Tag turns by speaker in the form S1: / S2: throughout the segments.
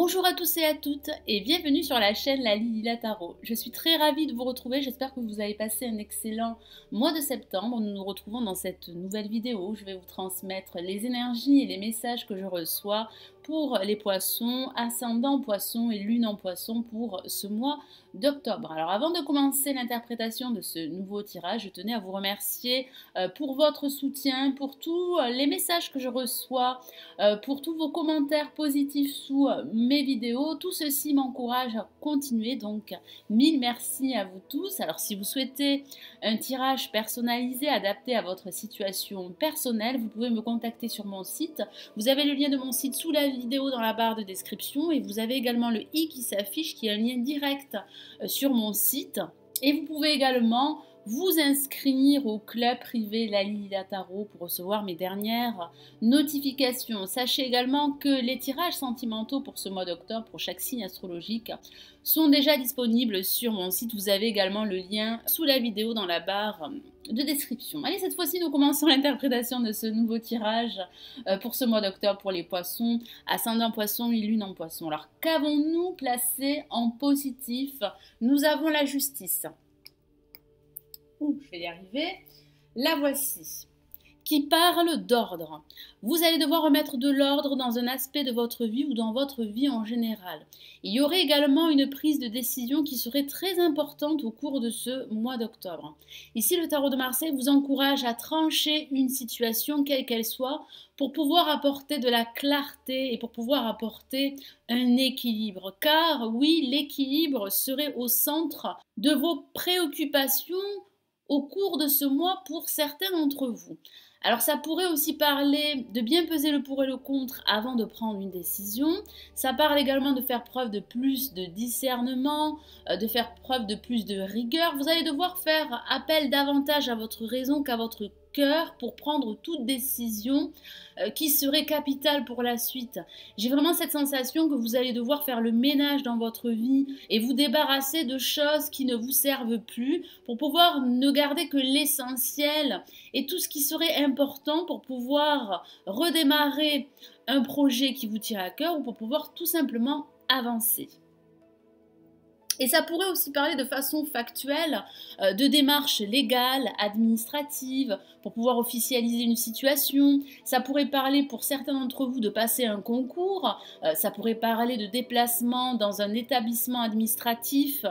S1: Bonjour à tous et à toutes et bienvenue sur la chaîne La Lila Tarot. Je suis très ravie de vous retrouver, j'espère que vous avez passé un excellent mois de septembre. Nous nous retrouvons dans cette nouvelle vidéo où je vais vous transmettre les énergies et les messages que je reçois pour les poissons, ascendant poisson et lune en poisson pour ce mois d'octobre. Alors avant de commencer l'interprétation de ce nouveau tirage, je tenais à vous remercier pour votre soutien, pour tous les messages que je reçois, pour tous vos commentaires positifs sous mes vidéos. Tout ceci m'encourage à continuer, donc mille merci à vous tous. Alors si vous souhaitez un tirage personnalisé adapté à votre situation personnelle, vous pouvez me contacter sur mon site. Vous avez le lien de mon site sous la vidéo dans la barre de description et vous avez également le i qui s'affiche qui est un lien direct sur mon site. Et vous pouvez également vous inscrire au club privé La Lila Tarot pour recevoir mes dernières notifications. Sachez également que les tirages sentimentaux pour ce mois d'octobre, pour chaque signe astrologique, sont déjà disponibles sur mon site. Vous avez également le lien sous la vidéo dans la barre de description. Allez, cette fois-ci, nous commençons l'interprétation de ce nouveau tirage pour ce mois d'octobre pour les poissons, ascendant poisson et lune en poisson. Alors, qu'avons-nous placé en positif? Nous avons la justice. Je vais y arriver. La voici, qui parle d'ordre. Vous allez devoir remettre de l'ordre dans un aspect de votre vie ou dans votre vie en général. Il y aurait également une prise de décision qui serait très importante au cours de ce mois d'octobre. Ici, le tarot de Marseille vous encourage à trancher une situation, quelle qu'elle soit, pour pouvoir apporter de la clarté et pour pouvoir apporter un équilibre. Car oui, l'équilibre serait au centre de vos préoccupations au cours de ce mois pour certains d'entre vous. Alors ça pourrait aussi parler de bien peser le pour et le contre avant de prendre une décision. Ça parle également de faire preuve de plus de discernement, de faire preuve de plus de rigueur. Vous allez devoir faire appel davantage à votre raison qu'à votre cœur pour prendre toute décision qui serait capitale pour la suite. J'ai vraiment cette sensation que vous allez devoir faire le ménage dans votre vie et vous débarrasser de choses qui ne vous servent plus pour pouvoir ne garder que l'essentiel et tout ce qui serait important pour pouvoir redémarrer un projet qui vous tient à cœur ou pour pouvoir tout simplement avancer. Et ça pourrait aussi parler de façon factuelle de démarches légales, administratives, pour pouvoir officialiser une situation. Ça pourrait parler pour certains d'entre vous de passer un concours. Ça pourrait parler de déplacement dans un établissement administratif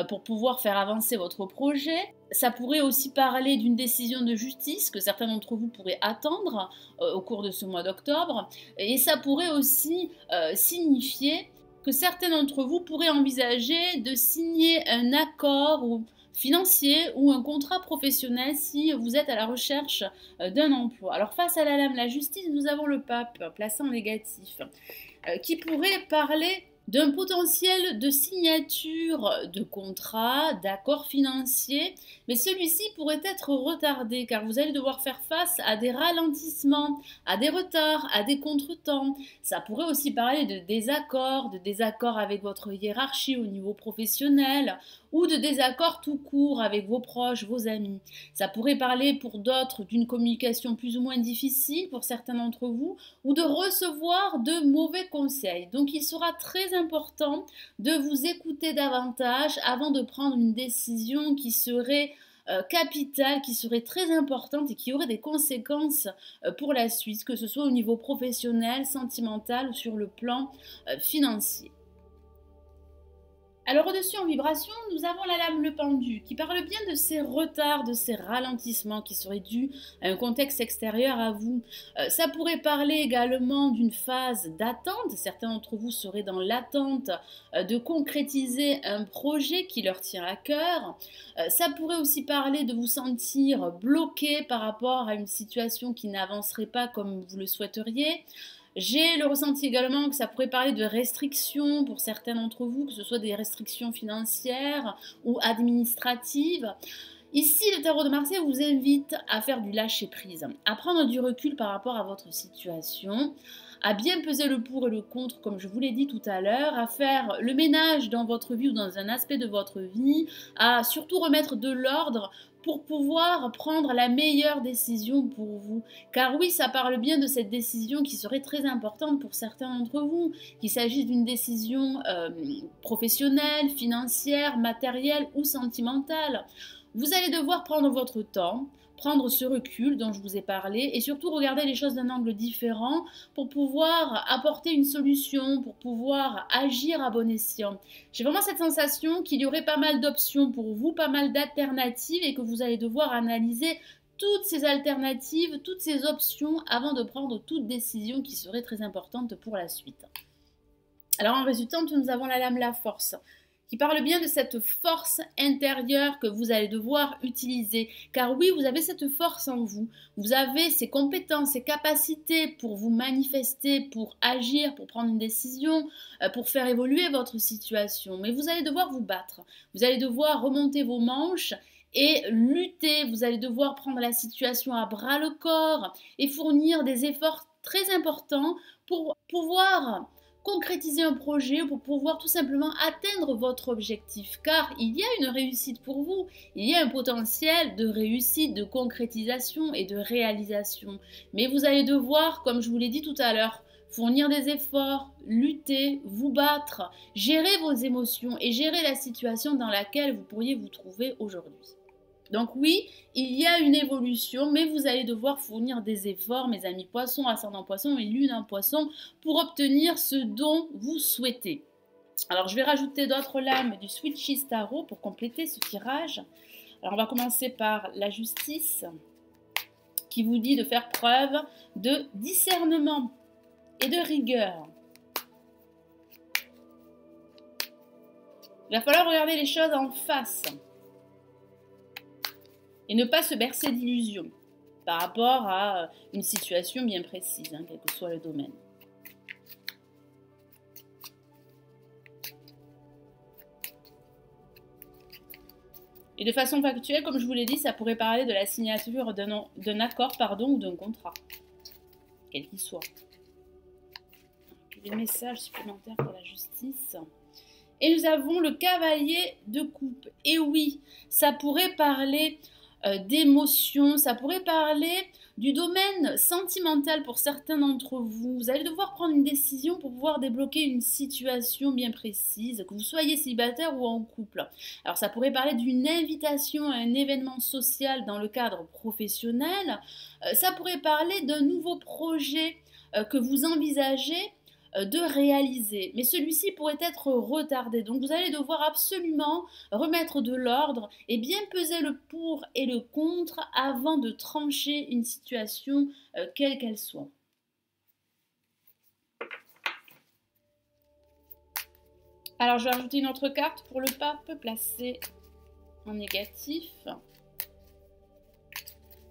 S1: pour pouvoir faire avancer votre projet. Ça pourrait aussi parler d'une décision de justice que certains d'entre vous pourraient attendre au cours de ce mois d'octobre. Et ça pourrait aussi signifier que certains d'entre vous pourraient envisager de signer un accord financier ou un contrat professionnel si vous êtes à la recherche d'un emploi. Alors face à la lame, la justice, nous avons le pape placé en négatif qui pourrait parler d'un potentiel de signature de contrat, d'accord financier, mais celui-ci pourrait être retardé car vous allez devoir faire face à des ralentissements, à des retards, à des contretemps. Ça pourrait aussi parler de désaccords avec votre hiérarchie au niveau professionnel ou de désaccords tout court avec vos proches, vos amis. Ça pourrait parler pour d'autres d'une communication plus ou moins difficile pour certains d'entre vous ou de recevoir de mauvais conseils. Donc il sera très important de vous écouter davantage avant de prendre une décision qui serait capitale, qui serait très importante et qui aurait des conséquences pour la suite, que ce soit au niveau professionnel, sentimental ou sur le plan financier. Alors au-dessus en vibration, nous avons la lame le pendu qui parle bien de ces retards, de ces ralentissements qui seraient dus à un contexte extérieur à vous. Ça pourrait parler également d'une phase d'attente. Certains d'entre vous seraient dans l'attente de concrétiser un projet qui leur tient à cœur. Ça pourrait aussi parler de vous sentir bloqué par rapport à une situation qui n'avancerait pas comme vous le souhaiteriez. J'ai le ressenti également que ça pourrait parler de restrictions pour certains d'entre vous, que ce soit des restrictions financières ou administratives. Ici, le tarot de Marseille vous invite à faire du lâcher-prise, à prendre du recul par rapport à votre situation, à bien peser le pour et le contre, comme je vous l'ai dit tout à l'heure, à faire le ménage dans votre vie ou dans un aspect de votre vie, à surtout remettre de l'ordre pour pouvoir prendre la meilleure décision pour vous. Car oui, ça parle bien de cette décision qui serait très importante pour certains d'entre vous, qu'il s'agisse d'une décision professionnelle, financière, matérielle ou sentimentale. Vous allez devoir prendre votre temps, prendre ce recul dont je vous ai parlé et surtout regarder les choses d'un angle différent pour pouvoir apporter une solution, pour pouvoir agir à bon escient. J'ai vraiment cette sensation qu'il y aurait pas mal d'options pour vous, pas mal d'alternatives et que vous allez devoir analyser toutes ces alternatives, toutes ces options avant de prendre toute décision qui serait très importante pour la suite. Alors en résultante, nous avons la lame la force, qui parle bien de cette force intérieure que vous allez devoir utiliser. Car oui, vous avez cette force en vous. Vous avez ces compétences, ces capacités pour vous manifester, pour agir, pour prendre une décision, pour faire évoluer votre situation. Mais vous allez devoir vous battre. Vous allez devoir remonter vos manches et lutter. Vous allez devoir prendre la situation à bras le corps et fournir des efforts très importants pour pouvoir concrétiser un projet, pour pouvoir tout simplement atteindre votre objectif, car il y a une réussite pour vous, il y a un potentiel de réussite, de concrétisation et de réalisation. Mais vous allez devoir, comme je vous l'ai dit tout à l'heure, fournir des efforts, lutter, vous battre, gérer vos émotions et gérer la situation dans laquelle vous pourriez vous trouver aujourd'hui. Donc oui, il y a une évolution, mais vous allez devoir fournir des efforts, mes amis poissons, ascendant poisson et lune en poisson, pour obtenir ce dont vous souhaitez. Alors je vais rajouter d'autres lames du Switchy Tarot pour compléter ce tirage. Alors on va commencer par la justice, qui vous dit de faire preuve de discernement et de rigueur. Il va falloir regarder les choses en face et ne pas se bercer d'illusions par rapport à une situation bien précise, quel que soit le domaine. Et de façon factuelle, comme je vous l'ai dit, ça pourrait parler de la signature d'un accord ou d'un contrat, quel qu'il soit. Des messages supplémentaires pour la justice. Et nous avons le cavalier de coupe. Et oui, ça pourrait parler d'émotions, ça pourrait parler du domaine sentimental pour certains d'entre vous. Vous allez devoir prendre une décision pour pouvoir débloquer une situation bien précise, que vous soyez célibataire ou en couple. Alors ça pourrait parler d'une invitation à un événement social dans le cadre professionnel. Ça pourrait parler d'un nouveau projet que vous envisagez de réaliser. Mais celui-ci pourrait être retardé. Donc vous allez devoir absolument remettre de l'ordre et bien peser le pour et le contre avant de trancher une situation quelle qu'elle soit. Alors je vais ajouter une autre carte pour le pape placée en négatif.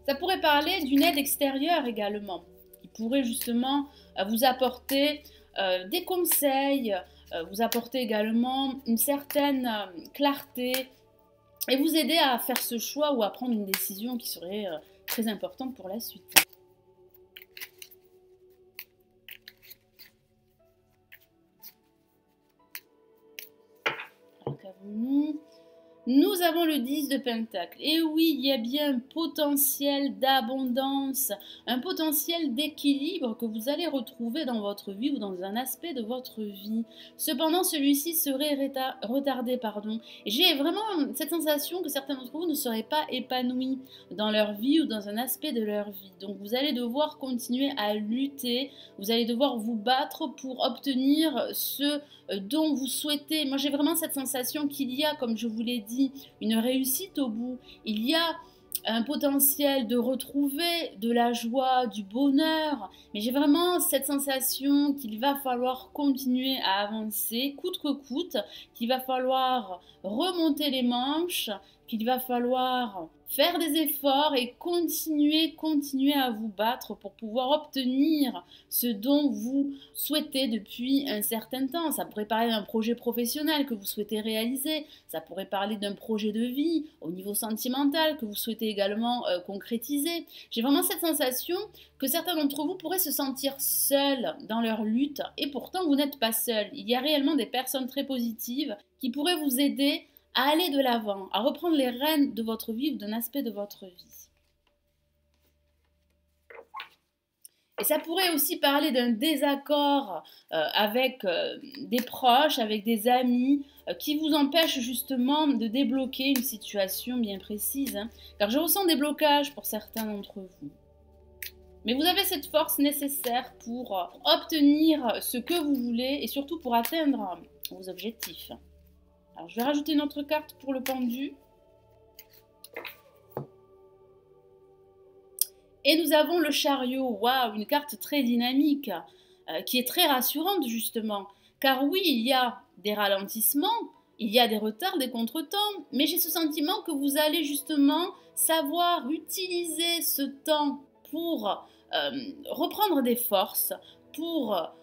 S1: Ça pourrait parler d'une aide extérieure également, qui pourrait justement vous apporter des conseils, vous apporter également une certaine clarté et vous aider à faire ce choix ou à prendre une décision qui serait très importante pour la suite. Alors qu'avons-nous ? Nous avons le 10 de Pentacle. Et oui, il y a bien un potentiel d'abondance, un potentiel d'équilibre que vous allez retrouver dans votre vie ou dans un aspect de votre vie. Cependant, celui-ci serait retardé. Et j'ai vraiment cette sensation que certains d'entre vous ne seraient pas épanouis dans leur vie ou dans un aspect de leur vie. Donc vous allez devoir continuer à lutter, vous allez devoir vous battre pour obtenir ce dont vous souhaitez. Moi j'ai vraiment cette sensation qu'il y a, comme je vous l'ai dit, une réussite au bout. Il y a un potentiel de retrouver de la joie, du bonheur, mais j'ai vraiment cette sensation qu'il va falloir continuer à avancer coûte que coûte, qu'il va falloir remonter les manches, qu'il va falloir faire des efforts et continuer à vous battre pour pouvoir obtenir ce dont vous souhaitez depuis un certain temps. Ça pourrait parler d'un projet professionnel que vous souhaitez réaliser, ça pourrait parler d'un projet de vie au niveau sentimental que vous souhaitez également concrétiser. J'ai vraiment cette sensation que certains d'entre vous pourraient se sentir seuls dans leur lutte et pourtant vous n'êtes pas seuls. Il y a réellement des personnes très positives qui pourraient vous aider à aller de l'avant, à reprendre les rênes de votre vie ou d'un aspect de votre vie. Et ça pourrait aussi parler d'un désaccord avec des proches, avec des amis, qui vous empêchent justement de débloquer une situation bien précise. Car je ressens des blocages pour certains d'entre vous. Mais vous avez cette force nécessaire pour obtenir ce que vous voulez et surtout pour atteindre vos objectifs. Alors, je vais rajouter une autre carte pour le pendu. Et nous avons le chariot. Waouh, une carte très dynamique, qui est très rassurante justement. Car oui, il y a des ralentissements, il y a des retards, des contretemps, mais j'ai ce sentiment que vous allez justement savoir utiliser ce temps pour reprendre des forces, pour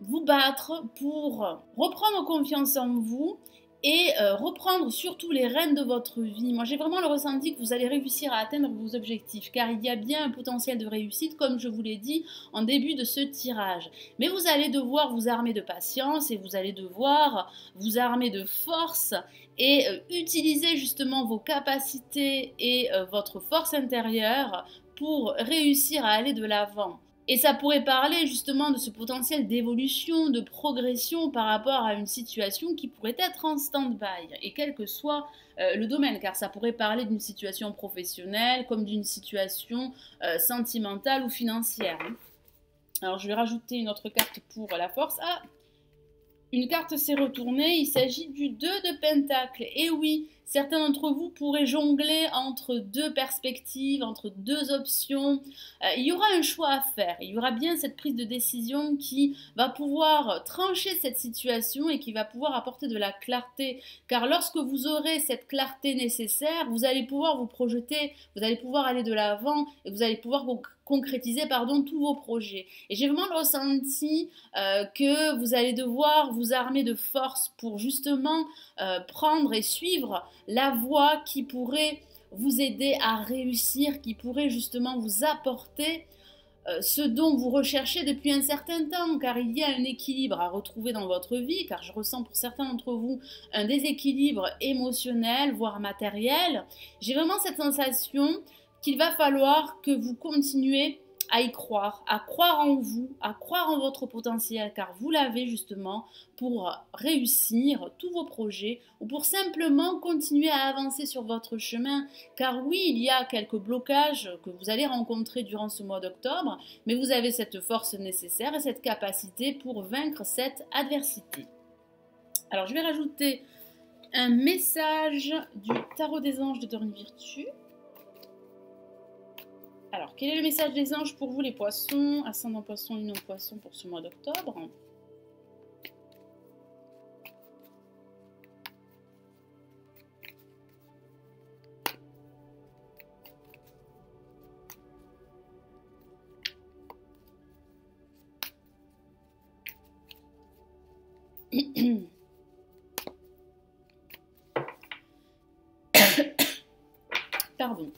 S1: vous battre, pour reprendre confiance en vous et reprendre surtout les rênes de votre vie. Moi, j'ai vraiment le ressenti que vous allez réussir à atteindre vos objectifs, car il y a bien un potentiel de réussite, comme je vous l'ai dit en début de ce tirage. Mais vous allez devoir vous armer de patience et vous allez devoir vous armer de force et utiliser justement vos capacités et votre force intérieure pour réussir à aller de l'avant. Et ça pourrait parler justement de ce potentiel d'évolution, de progression par rapport à une situation qui pourrait être en stand-by, et quel que soit le domaine, car ça pourrait parler d'une situation professionnelle comme d'une situation sentimentale ou financière. Alors je vais rajouter une autre carte pour la force. Ah, une carte s'est retournée, il s'agit du 2 de Pentacles. Et oui, certains d'entre vous pourraient jongler entre deux perspectives, entre deux options. Il y aura un choix à faire. Il y aura bien cette prise de décision qui va pouvoir trancher cette situation et qui va pouvoir apporter de la clarté. Car lorsque vous aurez cette clarté nécessaire, vous allez pouvoir vous projeter, vous allez pouvoir aller de l'avant et vous allez pouvoir concrétiser tous vos projets. Et j'ai vraiment le ressenti que vous allez devoir vous armer de force pour justement prendre et suivre la voie qui pourrait vous aider à réussir, qui pourrait justement vous apporter ce dont vous recherchez depuis un certain temps, car il y a un équilibre à retrouver dans votre vie, car je ressens pour certains d'entre vous un déséquilibre émotionnel, voire matériel. J'ai vraiment cette sensation qu'il va falloir que vous continuez à y croire, à croire en vous, à croire en votre potentiel, car vous l'avez justement pour réussir tous vos projets ou pour simplement continuer à avancer sur votre chemin. Car oui, il y a quelques blocages que vous allez rencontrer durant ce mois d'octobre, mais vous avez cette force nécessaire et cette capacité pour vaincre cette adversité. Alors, je vais rajouter un message du Tarot des Anges de Dorine Virtue. Alors, quel est le message des anges pour vous les poissons, ascendant poisson, lune en poisson pour ce mois d'octobre? Pardon.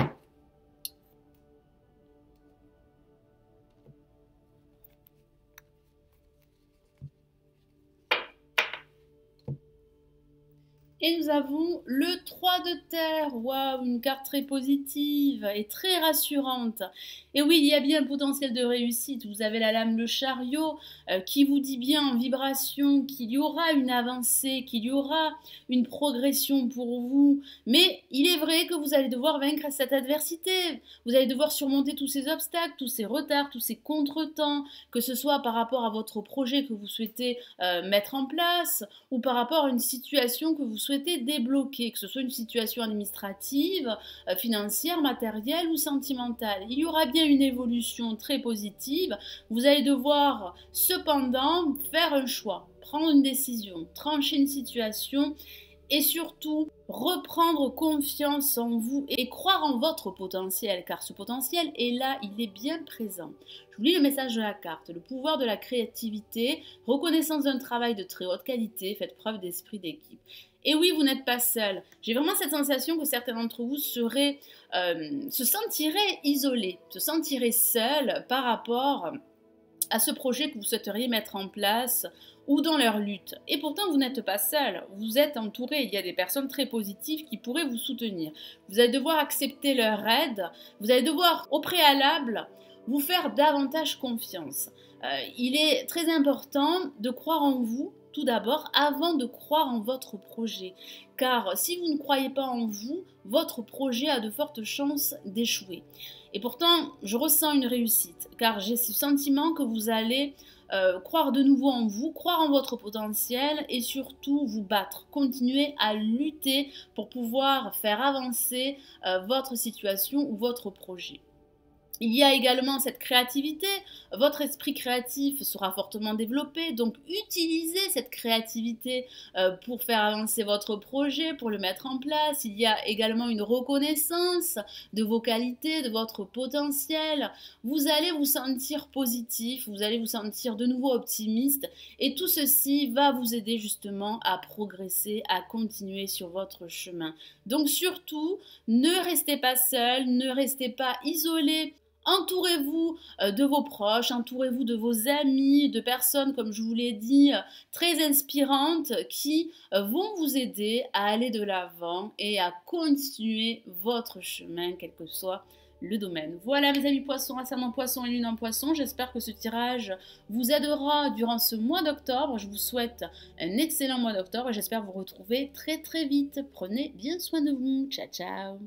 S1: Et nous avons le 3 de terre. Waouh, une carte très positive et très rassurante. Et oui, il y a bien un potentiel de réussite. Vous avez la lame, le chariot, qui vous dit bien en vibration qu'il y aura une avancée, qu'il y aura une progression pour vous. Mais il est vrai que vous allez devoir vaincre cette adversité. Vous allez devoir surmonter tous ces obstacles, tous ces retards, tous ces contretemps, que ce soit par rapport à votre projet que vous souhaitez mettre en place ou par rapport à une situation que vous souhaitez débloquer, que ce soit une situation administrative, financière, matérielle ou sentimentale. Il y aura bien une évolution très positive. Vous allez devoir cependant faire un choix, prendre une décision, trancher une situation et surtout reprendre confiance en vous et croire en votre potentiel, car ce potentiel est là, il est bien présent. Je vous lis le message de la carte: le pouvoir de la créativité, reconnaissance d'un travail de très haute qualité, faites preuve d'esprit d'équipe. Et oui, vous n'êtes pas seul. J'ai vraiment cette sensation que certains d'entre vous se sentiraient isolés, se sentiraient seuls par rapport à ce projet que vous souhaiteriez mettre en place ou dans leur lutte. Et pourtant, vous n'êtes pas seul, vous êtes entouré, il y a des personnes très positives qui pourraient vous soutenir. Vous allez devoir accepter leur aide, vous allez devoir au préalable vous faire davantage confiance. Il est très important de croire en vous tout d'abord avant de croire en votre projet. Car si vous ne croyez pas en vous, votre projet a de fortes chances d'échouer. Et pourtant, je ressens une réussite, car j'ai ce sentiment que vous allez croire de nouveau en vous, croire en votre potentiel et surtout vous battre, continuer à lutter pour pouvoir faire avancer votre situation ou votre projet. Il y a également cette créativité, votre esprit créatif sera fortement développé, donc utilisez cette créativité pour faire avancer votre projet, pour le mettre en place. Il y a également une reconnaissance de vos qualités, de votre potentiel. Vous allez vous sentir positif, vous allez vous sentir de nouveau optimiste et tout ceci va vous aider justement à progresser, à continuer sur votre chemin. Donc surtout, ne restez pas seul, ne restez pas isolé. Entourez-vous de vos proches, entourez-vous de vos amis, de personnes, comme je vous l'ai dit, très inspirantes qui vont vous aider à aller de l'avant et à continuer votre chemin, quel que soit le domaine. Voilà mes amis poissons, ascendant poisson et lune en poisson, j'espère que ce tirage vous aidera durant ce mois d'octobre. Je vous souhaite un excellent mois d'octobre et j'espère vous retrouver très très vite. Prenez bien soin de vous. Ciao ciao.